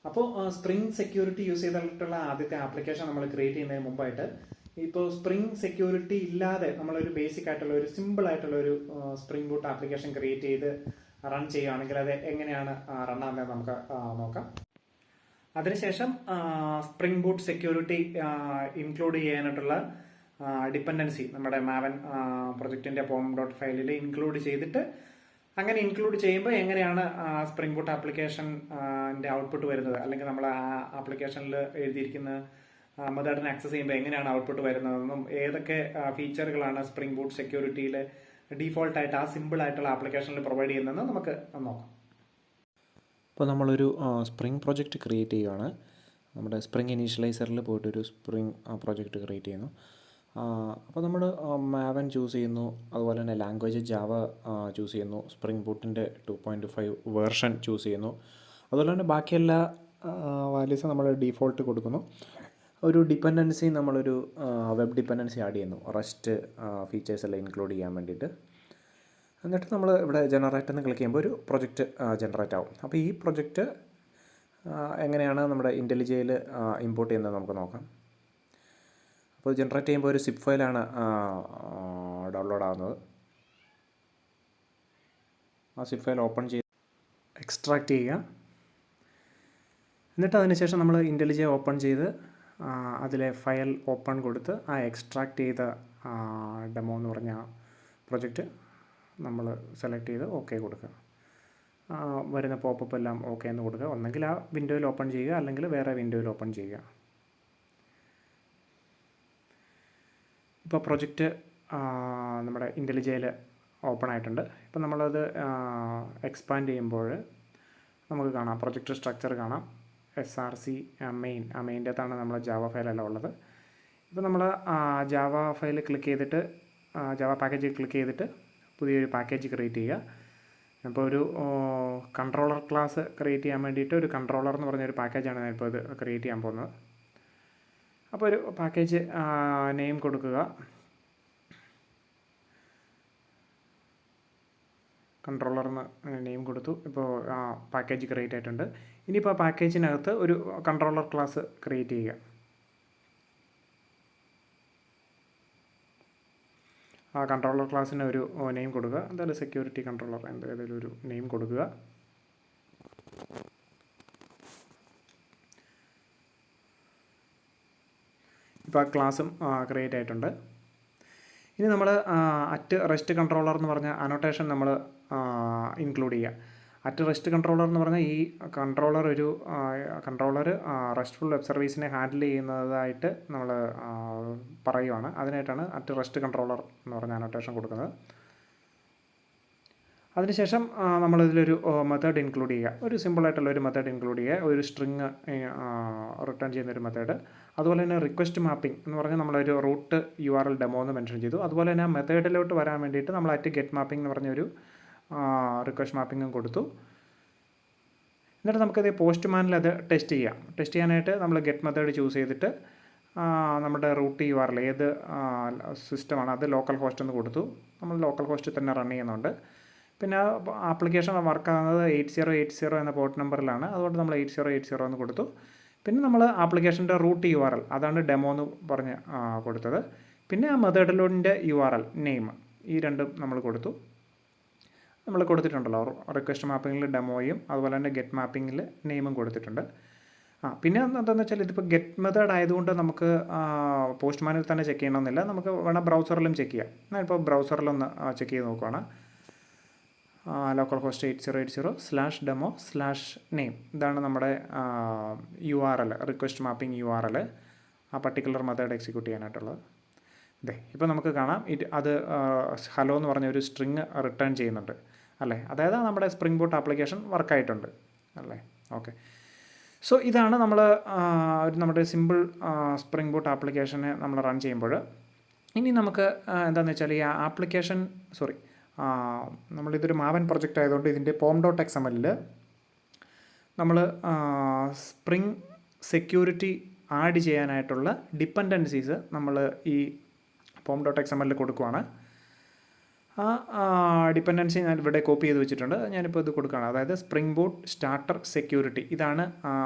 അപ്പോൾ spring security use ചെയ്തിട്ടുള്ള ആദ്യത്തെ ആപ്ലിക്കേഷൻ നമ്മൾ ക്രിയേറ്റ് ചെയ്യുന്നതിന് മുമ്പായിട്ട് ഇപ്പോൾ സ്പ്രിംഗ് സെക്യൂരിറ്റി ഇല്ലാതെ നമ്മളൊരു ബേസിക് ആയിട്ടുള്ള ഒരു സിമ്പിൾ ആയിട്ടുള്ള ഒരു സ്പ്രിംഗ് ബൂട്ട് ആപ്ലിക്കേഷൻ ക്രിയേറ്റ് ചെയ്ത് റൺ ചെയ്യുകയാണെങ്കിൽ അത് എങ്ങനെയാണ് റൺ ആകുന്നത് നമുക്ക് നോക്കാം. അതിനുശേഷം സ്പ്രിംഗ് ബൂട്ട് സെക്യൂരിറ്റി ഇൻക്ലൂഡ് ചെയ്യാനായിട്ടുള്ള ഡിപ്പെൻഡൻസി നമ്മുടെ മാവൻ പ്രൊജക്റ്റിന്റെ POM ഫയലിൽ ഇൻക്ലൂഡ് ചെയ്തിട്ട് അങ്ങനെ ഇൻക്ലൂഡ് ചെയ്യുമ്പോൾ എങ്ങനെയാണ് സ്പ്രിംഗ് ബൂട്ട് ആപ്ലിക്കേഷൻ്റെ ഔട്ട്പുട്ട് വരുന്നത്, അല്ലെങ്കിൽ നമ്മൾ ആ ആപ്ലിക്കേഷനിൽ എഴുതിയിരിക്കുന്ന മെത്തേഡിനെ ആക്സസ് ചെയ്യുമ്പോൾ എങ്ങനെയാണ് ഔട്ട്പുട്ട് വരുന്നതെന്നും ഏതൊക്കെ ഫീച്ചറുകളാണ് സ്പ്രിംഗ് ബൂട്ട് സെക്യൂരിറ്റിയിൽ ഡീഫോൾട്ടായിട്ട് ആ സിമ്പിൾ ആയിട്ടുള്ള ആപ്ലിക്കേഷനിൽ പ്രൊവൈഡ് ചെയ്യുന്നതെന്ന് നമുക്ക് നോക്കാം. ഇപ്പോൾ നമ്മളൊരു സ്പ്രിംഗ് പ്രോജക്റ്റ് ക്രിയേറ്റ് ചെയ്യുകയാണ്. നമ്മുടെ സ്പ്രിംഗ് ഇനീഷ്യലൈസറിൽ പോയിട്ടൊരു സ്പ്രിംഗ് പ്രോജക്റ്റ് ക്രിയേറ്റ് ചെയ്യുന്നു. അപ്പോൾ നമ്മൾ മാവൻ ചൂസ് ചെയ്യുന്നു, അതുപോലെ തന്നെ ലാംഗ്വേജ് ജാവ ചൂസ് ചെയ്യുന്നു, സ്പ്രിംഗ് ബൂട്ടിൻ്റെ 2.5 വേർഷൻ ചൂസ് ചെയ്യുന്നു. അതുപോലെ തന്നെ ബാക്കിയെല്ലാ വാല്യൂസും നമ്മൾ ഡീഫോൾട്ട് കൊടുക്കുന്നു. ഒരു ഡിപ്പെൻഡൻസി നമ്മളൊരു വെബ് ഡിപ്പെൻഡൻസി ആഡ് ചെയ്യുന്നു, റെസ്റ്റ് ഫീച്ചേഴ്സ് എല്ലാം ഇൻക്ലൂഡ് ചെയ്യാൻ വേണ്ടിയിട്ട്. എന്നിട്ട് നമ്മൾ ഇവിടെ ജനറേറ്റ് എന്ന് ക്ലിക്ക് ചെയ്യുമ്പോൾ ഒരു പ്രൊജക്റ്റ് ജനറേറ്റ് ആവും. അപ്പോൾ ഈ പ്രൊജക്റ്റ് എങ്ങനെയാണ് നമ്മുടെ ഇൻ്റലിജയിൽ ഇമ്പോർട്ട് ചെയ്യുന്നത് നമുക്ക് നോക്കാം. അപ്പോൾ ജനറേറ്റ് ചെയ്യുമ്പോൾ ഒരു സിപ്പ് ഫയലാണ് ഡൗൺലോഡ് ആവുന്നത്. ആ സിപ്പ് ഫയൽ ഓപ്പൺ ചെയ്ത് എക്സ്ട്രാക്റ്റ് ചെയ്യുക. എന്നിട്ട് അതിനുശേഷം നമ്മൾ ഇൻ്റലിജ ഓപ്പൺ ചെയ്ത് അതിലെ ഫയൽ ഓപ്പൺ കൊടുത്ത് ആ എക്സ്ട്രാക്റ്റ് ചെയ്ത ഡെമോ എന്ന് പറഞ്ഞ പ്രൊജക്റ്റ് നമ്മൾ സെലക്ട് ചെയ്ത് ഓക്കെ കൊടുക്കുക. വരുന്ന പോപ്പപ്പ് എല്ലാം ഓക്കെ എന്ന് കൊടുക്കുക. ഒന്നെങ്കിൽ ആ വിൻഡോയിൽ ഓപ്പൺ ചെയ്യുക, അല്ലെങ്കിൽ വേറെ വിൻഡോയിൽ ഓപ്പൺ ചെയ്യുക. ഇപ്പോൾ പ്രൊജക്റ്റ് നമ്മുടെ ഇൻ്റലിജയിൽ ഓപ്പൺ ആയിട്ടുണ്ട്. ഇപ്പം നമ്മളത് എക്സ്പാൻഡ് ചെയ്യുമ്പോൾ നമുക്ക് കാണാം, പ്രൊജക്റ്റ് സ്ട്രക്ചർ കാണാം. SRC മെയിൻ, ആ മെയിൻ്റെ അകത്താണ് നമ്മളെ ജാവ ഫയലെല്ലാം ഉള്ളത്. ഇപ്പോൾ നമ്മൾ ജാവ ഫയൽ ക്ലിക്ക് ചെയ്തിട്ട് ജാവ പാക്കേജ് ക്ലിക്ക് ചെയ്തിട്ട് പുതിയൊരു പാക്കേജ് ക്രിയേറ്റ് ചെയ്യുക. അപ്പോൾ ഒരു കൺട്രോളർ ക്ലാസ് ക്രിയേറ്റ് ചെയ്യാൻ വേണ്ടിയിട്ട് ഒരു കൺട്രോളർ എന്ന് പറഞ്ഞൊരു പാക്കേജാണ് ഞാനിപ്പോൾ ഇത് ക്രിയേറ്റ് ചെയ്യാൻ പോകുന്നത്. അപ്പോൾ ഒരു പാക്കേജ് നെയിം കൊടുക്കുക. കൺട്രോളർന്ന് നെയിം കൊടുത്തു. ഇപ്പോൾ പാക്കേജ് ക്രിയേറ്റ് ആയിട്ടുണ്ട്. ഇനിയിപ്പോൾ ആ പാക്കേജിനകത്ത് ഒരു കൺട്രോളർ ക്ലാസ് ക്രിയേറ്റ് ചെയ്യുക. ആ കൺട്രോളർ ക്ലാസ്സിന് ഒരു നെയിം കൊടുക്കുക. എന്തായാലും സെക്യൂരിറ്റി കൺട്രോളർ എന്തെങ്കിലും ഒരു നെയിം കൊടുക്കുക. ഇപ്പോൾ ആ ക്ലാസ്സും ക്രിയേറ്റ് ആയിട്ടുണ്ട്. ഇനി നമ്മൾ @REST കൺട്രോളർ എന്ന് പറഞ്ഞ അനോട്ടേഷൻ നമ്മൾ ഇൻക്ലൂഡ് ചെയ്യുക. @REST കൺട്രോളർ എന്ന് പറഞ്ഞാൽ ഈ കൺട്രോളർ റെസ്റ്റ്ഫുൾ വെബ് സർവീസിനെ ഹാൻഡിൽ ചെയ്യുന്നതായിട്ട് നമ്മൾ പറയുവാണ്. അതിനായിട്ടാണ് @REST കൺട്രോളർ എന്ന് പറഞ്ഞ അനോട്ടേഷൻ കൊടുക്കുന്നത്. അതിനുശേഷം നമ്മളിതിലൊരു മെത്തേഡ് ഇൻക്ലൂഡ് ചെയ്യുക. ഒരു സിമ്പിളായിട്ടുള്ള ഒരു മെത്തേഡ് ഇൻക്ലൂഡ് ചെയ്യുക, ഒരു സ്ട്രിങ് റിട്ടേൺ ചെയ്യുന്നൊരു മെത്തേഡ്. അതുപോലെ തന്നെ റിക്വസ്റ്റ് മാപ്പിംഗ് എന്ന് പറഞ്ഞാൽ നമ്മളൊരു റൂട്ട് URL ഡെമോ എന്ന് മെൻഷൻ ചെയ്തു. അതുപോലെ തന്നെ ആ മെത്തേഡിലോട്ട് വരാൻ വേണ്ടിയിട്ട് നമ്മൾ @get mapping എന്ന് പറഞ്ഞൊരു റിക്വസ്റ്റ് മാപ്പിങ്ങും കൊടുത്തു. എന്നിട്ട് നമുക്കത് പോസ്റ്റ്മാനിൽ അത് ടെസ്റ്റ് ചെയ്യാം. ടെസ്റ്റ് ചെയ്യാനായിട്ട് നമ്മൾ ഗെറ്റ് മെത്തേഡ് ചൂസ് ചെയ്തിട്ട് നമ്മുടെ റൂട്ട് URL ഏത് സിസ്റ്റമാണ് അത് ലോക്കൽ ഹോസ്റ്റ് എന്ന് കൊടുത്തു. നമ്മൾ ലോക്കൽ ഹോസ്റ്റിൽ തന്നെ റൺ ചെയ്യുന്നുണ്ട്. പിന്നെ ആപ്ലിക്കേഷൻ വർക്കാകുന്നത് 8080 എന്ന പോർട്ട് നമ്പറിലാണ്. അതുകൊണ്ട് നമ്മൾ 8080 എന്ന് കൊടുത്തു. പിന്നെ നമ്മൾ ആപ്ലിക്കേഷൻ്റെ റൂട്ട് URL അതാണ് ഡെമോ എന്ന് പറഞ്ഞ് കൊടുത്തത്. പിന്നെ ആ മെത്തേഡിലോൻ്റെ URL നെയിം, ഈ രണ്ടും നമ്മൾ കൊടുത്തു. നമ്മൾ കൊടുത്തിട്ടുണ്ടല്ലോ, റിക്വസ്റ്റ് മാപ്പിങ്ങിൽ ഡെമോയും അതുപോലെ തന്നെ ഗെറ്റ് മാപ്പിങ്ങിൽ നെയിമും കൊടുത്തിട്ടുണ്ട്. പിന്നെ എന്താണെന്ന് വെച്ചാൽ ഇതിപ്പോൾ ഗെറ്റ് മെത്തേഡ് ആയതുകൊണ്ട് നമുക്ക് പോസ്റ്റ്മാനിൽ തന്നെ ചെക്ക് ചെയ്യണമെന്നില്ല. നമുക്ക് വേണം ബ്രൗസറിലും ചെക്ക് ചെയ്യാം. ഞാനിപ്പോൾ ബ്രൗസറിലൊന്ന് ചെക്ക് ചെയ്ത് നോക്കുകയാണ്. ലോക്കൽ ഹോസ്റ്റ് 8080/demo/name ഇതാണ് നമ്മുടെ URL, റിക്വസ്റ്റ് മാപ്പിംഗ് URL, ആ പർട്ടിക്കുലർ മെത്തേഡ് എക്സിക്യൂട്ട് ചെയ്യാനായിട്ടുള്ളത്. ഇപ്പോൾ നമുക്ക് കാണാം അത് ഹലോ എന്ന് പറഞ്ഞ ഒരു സ്ട്രിങ് റിട്ടേൺ ചെയ്യുന്നുണ്ട് അല്ലേ. അതായത് നമ്മുടെ സ്പ്രിംഗ് ബൂട്ട് ആപ്ലിക്കേഷൻ വർക്കായിട്ടുണ്ട് അല്ലേ. ഓക്കെ, സോ ഇതാണ് നമ്മൾ നമ്മുടെ സിമ്പിൾ സ്പ്രിംഗ് ബൂട്ട് ആപ്ലിക്കേഷനെ നമ്മൾ റൺ ചെയ്യുമ്പോൾ. ഇനി നമുക്ക് എന്താണെന്ന് വെച്ചാൽ ഈ ആപ്ലിക്കേഷൻ നമ്മളിതൊരു മാവൻ പ്രൊജക്റ്റ് ആയതുകൊണ്ട് ഇതിൻ്റെ POM.xml നമ്മൾ സ്പ്രിംഗ് സെക്യൂരിറ്റി ആഡ് ചെയ്യാനായിട്ടുള്ള ഡിപ്പെൻഡൻസീസ് നമ്മൾ ഈ POM.xml കൊടുക്കുവാണ്. ആ ഡിപ്പെൻഡൻസി ഞാൻ ഇവിടെ കോപ്പി ചെയ്ത് വെച്ചിട്ടുണ്ട്. ഞാനിപ്പോൾ ഇത് കൊടുക്കുകയാണ്. അതായത് സ്പ്രിംഗ് ബൂട്ട് സ്റ്റാർട്ടർ സെക്യൂരിറ്റി, ഇതാണ്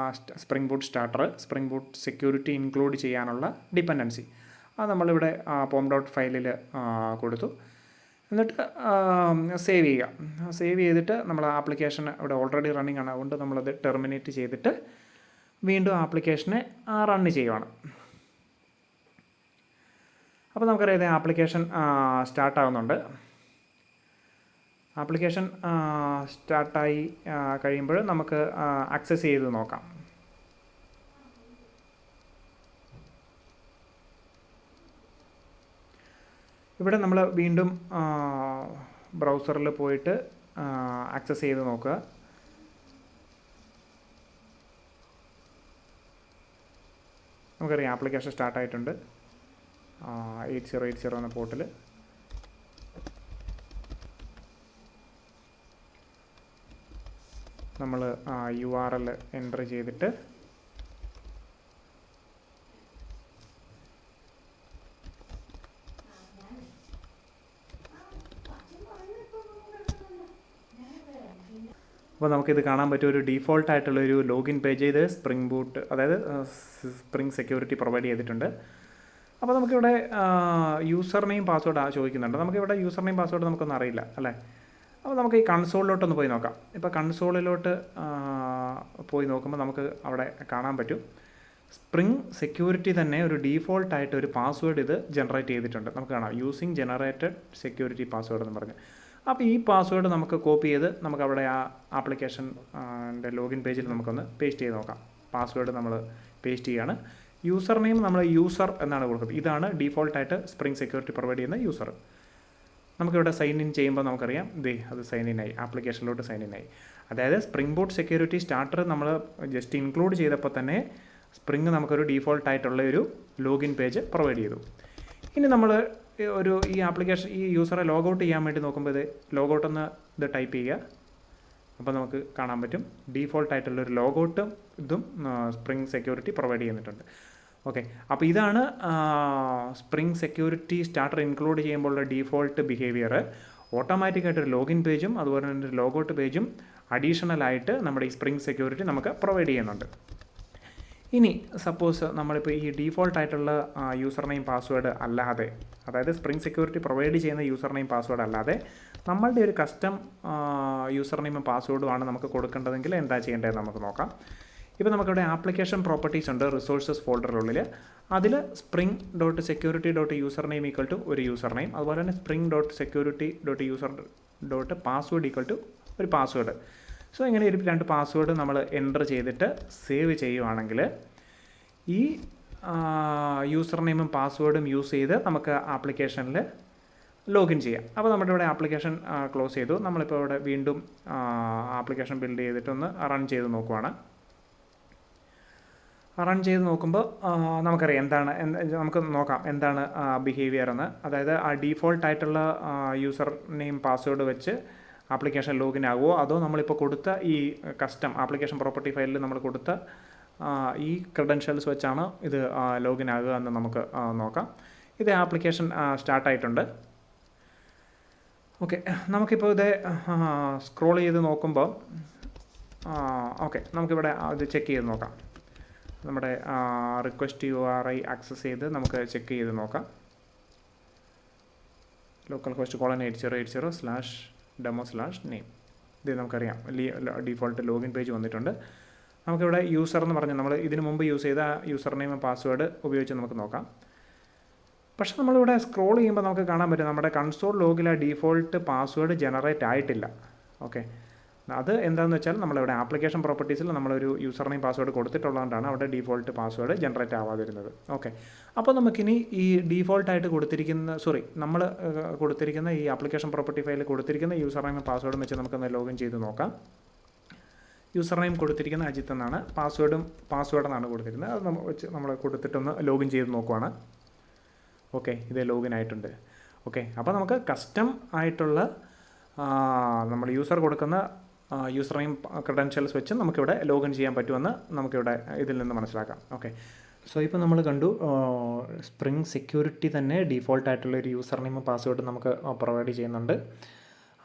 spring boot starter, spring boot security include ചെയ്യാനുള്ള ഡിപ്പെൻഡൻസി. അത് നമ്മളിവിടെ പോം ഡോട്ട് ഫയലിൽ കൊടുത്തു. എന്നിട്ട് സേവ് ചെയ്യുക. സേവ് ചെയ്തിട്ട് നമ്മൾ ആപ്ലിക്കേഷൻ ഇവിടെ ഓൾറെഡി റണ്ണിങ് ആണ്, അതുകൊണ്ട് നമ്മളത് ടെർമിനേറ്റ് ചെയ്തിട്ട് വീണ്ടും ആപ്ലിക്കേഷനെ റൺ ചെയ്യുവാണ്. അപ്പോൾ നമുക്കറിയാം ആപ്ലിക്കേഷൻ സ്റ്റാർട്ടാകുന്നുണ്ട്. ആപ്ലിക്കേഷൻ സ്റ്റാർട്ടായി കഴിയുമ്പോൾ നമുക്ക് ആക്സസ് ചെയ്ത് നോക്കാം. ഇവിടെ നമ്മൾ വീണ്ടും ബ്രൗസറിൽ പോയിട്ട് ആക്സസ് ചെയ്ത് നോക്കുക. നമുക്കറിയാം ആപ്ലിക്കേഷൻ സ്റ്റാർട്ടായിട്ടുണ്ട്. 8080 എന്ന പോർട്ടിൽ നമ്മൾ URL എൻ്റർ ചെയ്തിട്ട് അപ്പോൾ നമുക്കിത് കാണാൻ പറ്റും. ഒരു ഡീഫോൾട്ടായിട്ടുള്ളൊരു ലോഗിൻ പേജ് ഇത് സ്പ്രിംഗ് ബൂട്ട്, അതായത് സ്പ്രിംഗ് സെക്യൂരിറ്റി പ്രൊവൈഡ് ചെയ്തിട്ടുണ്ട്. അപ്പോൾ നമുക്കിവിടെ യൂസർ നെയിം പാസ്വേഡ് ചോദിക്കുന്നുണ്ട്. നമുക്കിവിടെ യൂസർ നെയിം പാസ്വേഡ് നമുക്കൊന്നും അറിയില്ല അല്ലേ. അപ്പോൾ നമുക്ക് ഈ കൺസോളിലോട്ടൊന്ന് പോയി നോക്കാം. ഇപ്പോൾ കൺസോളിലോട്ട് പോയി നോക്കുമ്പോൾ നമുക്ക് അവിടെ കാണാൻ പറ്റും സ്പ്രിംഗ് സെക്യൂരിറ്റി തന്നെ ഒരു ഡീഫോൾട്ടായിട്ട് ഒരു പാസ്വേഡ് ഇത് ജനറേറ്റ് ചെയ്തിട്ടുണ്ട്. നമുക്ക് കാണാം യൂസിങ് ജനറേറ്റഡ് സെക്യൂരിറ്റി പാസ്വേഡ് എന്ന് പറഞ്ഞ്. അപ്പോൾ ഈ പാസ്വേഡ് നമുക്ക് കോപ്പി ചെയ്ത് നമുക്ക് അവിടെ ആ ആപ്ലിക്കേഷൻ്റെ ലോഗിൻ പേജിൽ നമുക്കൊന്ന് പേസ്റ്റ് ചെയ്ത് നോക്കാം. പാസ്വേഡ് നമ്മൾ പേസ്റ്റ് ചെയ്യുകയാണ്. യൂസർ നെയിം നമ്മൾ യൂസർ എന്നാണ് കൊടുക്കുന്നത്. ഇതാണ് ഡീഫോൾട്ടായിട്ട് സ്പ്രിംഗ് സെക്യൂരിറ്റി പ്രൊവൈഡ് ചെയ്യുന്ന യൂസർ. നമുക്കിവിടെ സൈൻ ഇൻ ചെയ്യുമ്പോൾ നമുക്കറിയാം അത് സൈൻ ഇൻ ആയി, ആപ്ലിക്കേഷനിലോട്ട് സൈൻ ഇൻ ആയി. അതായത് സ്പ്രിംഗ് ബൂട്ട് സെക്യൂരിറ്റി സ്റ്റാർട്ടർ നമ്മൾ ജസ്റ്റ് ഇൻക്ലൂഡ് ചെയ്തപ്പോൾ തന്നെ സ്പ്രിംഗ് നമുക്കൊരു ഡീഫോൾട്ടായിട്ടുള്ള ഒരു ലോഗിൻ പേജ് പ്രൊവൈഡ് ചെയ്തു. ഇനി നമ്മൾ ഈ ആപ്ലിക്കേഷൻ ഈ യൂസറെ ലോഗൗട്ട് ചെയ്യാൻ വേണ്ടി നോക്കുമ്പോൾ ലോഗൗട്ടൊന്ന് ടൈപ്പ് ചെയ്യുക. അപ്പോൾ നമുക്ക് കാണാൻ പറ്റും ഡീഫോൾട്ടായിട്ടുള്ളൊരു ലോഗൗട്ടും ഇതും സ്പ്രിംഗ് സെക്യൂരിറ്റി പ്രൊവൈഡ് ചെയ്യുന്നിട്ടുണ്ട്. ഓക്കെ, അപ്പോൾ ഇതാണ് സ്പ്രിംഗ് സെക്യൂരിറ്റി സ്റ്റാർട്ടർ ഇൻക്ലൂഡ് ചെയ്യുമ്പോഴുള്ള ഡീഫോൾട്ട് ബിഹേവിയർ. ഓട്ടോമാറ്റിക്കായിട്ടൊരു ലോഗിൻ പേജും അതുപോലെ തന്നെ ഒരു ലോഗൗട്ട് പേജും അഡീഷണലായിട്ട് നമ്മുടെ ഈ സ്പ്രിംഗ് സെക്യൂരിറ്റി നമുക്ക് പ്രൊവൈഡ് ചെയ്യുന്നുണ്ട്. ഇനി സപ്പോസ് നമ്മളിപ്പോൾ ഈ ഡീഫോൾട്ടായിട്ടുള്ള യൂസർ നെയിം പാസ്വേഡ് അല്ലാതെ, അതായത് സ്പ്രിംഗ് സെക്യൂരിറ്റി പ്രൊവൈഡ് ചെയ്യുന്ന യൂസർ നെയിം പാസ്വേഡ് അല്ലാതെ നമ്മളുടെ ഒരു കസ്റ്റം യൂസർ നെയിമും പാസ്വേഡുമാണ് നമുക്ക് കൊടുക്കേണ്ടതെങ്കിൽ എന്താ ചെയ്യേണ്ടതെന്ന് നമുക്ക് നോക്കാം. ഇപ്പോൾ നമുക്കിവിടെ ആപ്ലിക്കേഷൻ പ്രോപ്പർട്ടീസ് ഉണ്ട് റിസോഴ്സസ് ഫോൾഡറിനുള്ളിൽ. അതിൽ spring dot security dot user name equal to ഒരു യൂസർ നെയിം, അതുപോലെ തന്നെ spring dot security dot user dot password equal to ഒരു പാസ്വേഡ്. സോ ഇങ്ങനെ ഒരു 2 പാസ്വേഡ് നമ്മൾ എൻ്റർ ചെയ്തിട്ട് സേവ് ചെയ്യുവാണെങ്കിൽ ഈ യൂസർ നെയിമും പാസ്വേഡും യൂസ് ചെയ്ത് നമുക്ക് ആപ്ലിക്കേഷനിൽ ലോഗിൻ ചെയ്യാം. അപ്പോൾ നമ്മുടെ ഇവിടെ ആപ്ലിക്കേഷൻ ക്ലോസ് ചെയ്തു. നമ്മളിപ്പോൾ ഇവിടെ വീണ്ടും ആപ്ലിക്കേഷൻ ബിൽഡ് ചെയ്തിട്ടൊന്ന് റൺ ചെയ്ത് നോക്കുവാണ്. റൺ ചെയ്ത് നോക്കുമ്പോൾ നമുക്കറിയാം നമുക്ക് നോക്കാം എന്താണ് ബിഹേവിയർ എന്ന്. അതായത് ആ ഡീഫോൾട്ടായിട്ടുള്ള യൂസർ നെയിം പാസ്വേഡ് വെച്ച് ആപ്ലിക്കേഷൻ ലോഗിൻ ആകുമോ, അതോ നമ്മളിപ്പോൾ കൊടുത്ത ഈ കസ്റ്റം ആപ്ലിക്കേഷൻ പ്രോപ്പർട്ടി ഫയലിൽ നമ്മൾ കൊടുത്ത ഈ ക്രെഡൻഷ്യൽസ് വെച്ചാണ് ഇത് ലോഗിൻ ആകുക എന്ന് നമുക്ക് നോക്കാം. ഇത് ആപ്ലിക്കേഷൻ സ്റ്റാർട്ടായിട്ടുണ്ട്. ഓക്കെ, നമുക്കിപ്പോൾ ഇത് സ്ക്രോൾ ചെയ്ത് നോക്കുമ്പോൾ ഓക്കെ നമുക്കിവിടെ ഇത് ചെക്ക് ചെയ്ത് നോക്കാം. നമ്മുടെ റിക്വസ്റ്റ് URI ആക്സസ് ചെയ്ത് നമുക്ക് ചെക്ക് ചെയ്ത് നോക്കാം. Local host :8080/demo/name. ഇത് നമുക്കറിയാം ഡീഫോൾട്ട് ലോഗിൻ പേജ് വന്നിട്ടുണ്ട്. നമുക്കിവിടെ യൂസർ എന്ന് പറഞ്ഞാൽ നമ്മൾ ഇതിന് മുമ്പ് യൂസ് ചെയ്ത യൂസർ നെയിം പാസ്വേഡ് ഉപയോഗിച്ച് നമുക്ക് നോക്കാം. പക്ഷേ നമ്മളിവിടെ സ്ക്രോൾ ചെയ്യുമ്പോൾ നമുക്ക് കാണാൻ പറ്റും നമ്മുടെ കൺസോൾ ലോഗിൽ ആ ഡീഫോൾട്ട് പാസ്വേഡ് ജനറേറ്റ് ആയിട്ടില്ല. ഓക്കെ, അത് എന്താണെന്ന് വെച്ചാൽ നമ്മളിവിടെ ആപ്ലിക്കേഷൻ പ്രോപ്പർട്ടീസിൽ നമ്മളൊരു യൂസർ നെയിം പാസ്വേഡ് കൊടുത്തിട്ടുള്ളതുകൊണ്ടാണ് അവിടെ ഡീഫോൾട്ട് പാസ്വേഡ് ജനറേറ്റ് ആവാതിരുന്നത്. ഓക്കെ, അപ്പോൾ നമുക്കിനി ഈ ഡീഫോൾട്ടായിട്ട് നമ്മൾ കൊടുത്തിരിക്കുന്ന ഈ ആപ്ലിക്കേഷൻ പ്രോപ്പർട്ടി ഫയലിൽ കൊടുത്തിരിക്കുന്ന യൂസർ നെയിം പാസ്വേഡും വെച്ച് നമുക്കൊന്ന് ലോഗിൻ ചെയ്ത് നോക്കാം. യൂസർ നെയിം കൊടുത്തിരിക്കുന്ന അജിത്ത് എന്നാണ്, പാസ്വേഡ് എന്നാണ് കൊടുത്തിരിക്കുന്നത്. അത് നമ്മൾ കൊടുത്തിട്ടൊന്ന് ലോഗിൻ ചെയ്ത് നോക്കുവാണ്. ഓക്കെ, ഇത് ലോഗിൻ ആയിട്ടുണ്ട്. ഓക്കെ, അപ്പോൾ നമുക്ക് കസ്റ്റം ആയിട്ടുള്ള നമ്മൾ യൂസർ കൊടുക്കുന്ന യൂസർ നെയിം ക്രെഡൻഷ്യൽസ് വെച്ച് നമുക്കിവിടെ ലോഗിൻ ചെയ്യാൻ പറ്റുമെന്ന് നമുക്കിവിടെ ഇതിൽ നിന്ന് മനസ്സിലാക്കാം. ഓക്കെ, സോ ഇപ്പോൾ നമ്മൾ കണ്ടു സ്പ്രിംഗ് സെക്യൂരിറ്റി തന്നെ ഡീഫോൾട്ടായിട്ടുള്ള ഒരു യൂസർ നെയിം പാസ്വേഡ് നമുക്ക് പ്രൊവൈഡ് ചെയ്യുന്നുണ്ട്.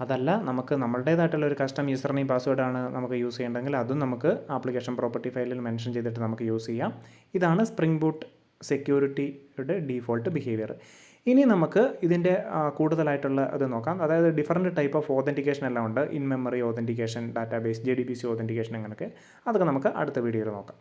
അതല്ല നമുക്ക് നമ്മളുടേതായിട്ടുള്ള ഒരു കസ്റ്റം യൂസർ നെയിം പാസ്വേഡാണ് നമുക്ക് യൂസ് ചെയ്യേണ്ടതെങ്കിൽ അതും നമുക്ക് ആപ്ലിക്കേഷൻ പ്രോപ്പർട്ടി ഫയലിൽ മെൻഷൻ ചെയ്തിട്ട് നമുക്ക് യൂസ് ചെയ്യാം. ഇതാണ് സ്പ്രിംഗ് ബൂട്ട് സെക്യൂരിറ്റിയുടെ ഡീഫോൾട്ട് ബിഹേവിയർ. ഇനി നമുക്ക് ഇതിൻ്റെ കൂടുതലായിട്ടുള്ള ഇത് നോക്കാം. അതായത് ഡിഫറൻറ്റ് ടൈപ്പ് ഓഫ് ഓതൻറ്റിക്കേഷൻ എല്ലാം ഉണ്ട്. In memory authentication, database, JDBC authentication അങ്ങനെയൊക്കെ. അതൊക്കെ നമുക്ക് അടുത്ത വീഡിയോയിൽ നോക്കാം.